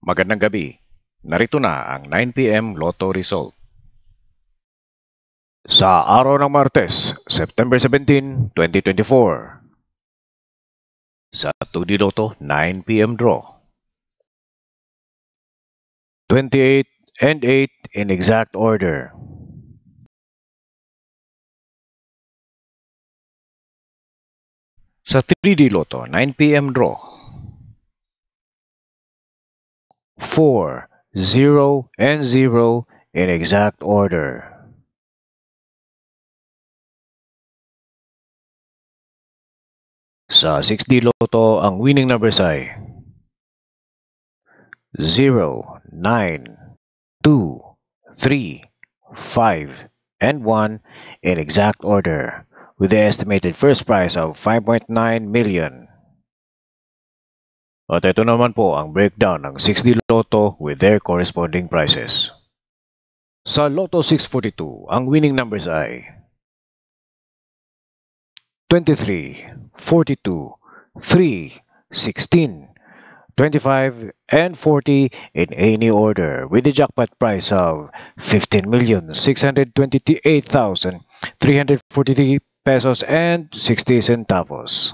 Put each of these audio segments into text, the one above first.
Magandang gabi. Narito na ang 9 p.m. Lotto result. Sa araw ng Martes, September 17, 2024. Sa 2D Lotto 9 p.m. draw. 28 and 8 in exact order. Sa 3D Lotto 9 p.m. draw. 4, 0, and 0 in exact order. Sa 6D Lotto, ang winning numbers ay 0, 9, 2, 3, 5, and 1 in exact order, with the estimated first prize of 5.9 million. At ito naman po ang breakdown ng 6D Lotto with their corresponding prizes. Sa Lotto 642, ang winning numbers ay 23, 42, 3, 16, 25, and 40 in any order, with the jackpot price of 15,628,343 pesos and 60 centavos.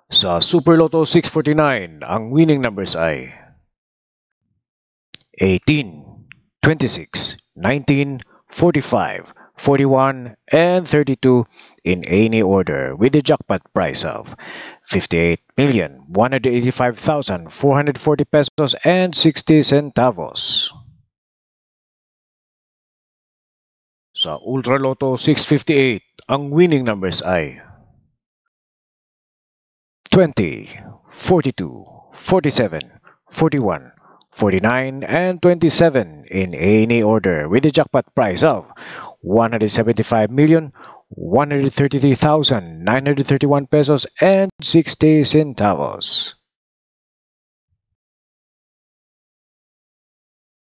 Sa Super Lotto 649, ang winning numbers ay 18, 26, 19, 45, 41, and 32 in any order, with the jackpot price of 58,185,440 pesos and 60 centavos. Sa Ultra Lotto 658, ang winning numbers ay 20, 42, 47, 41, 49, and 27 in any order, with the jackpot price of 175,133,931 pesos and 60 centavos.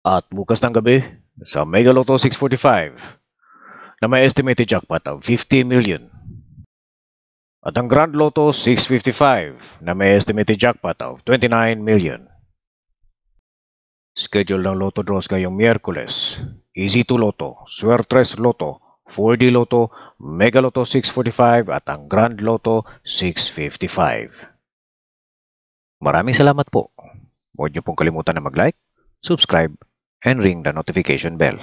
At bukas ng gabi, sa Mega Lotto 645, na may estimated jackpot of 50 million. At ang Grand Lotto 655 na may estimated jackpot of 29 million. Schedule ng Lotto draws ngayong Miyerkules. Easy to Lotto, Suertres Lotto, 4D Lotto, Mega Lotto 645 at ang Grand Lotto 655. Maraming salamat po. Huwag niyo pong kalimutan na mag-like, subscribe, and ring the notification bell.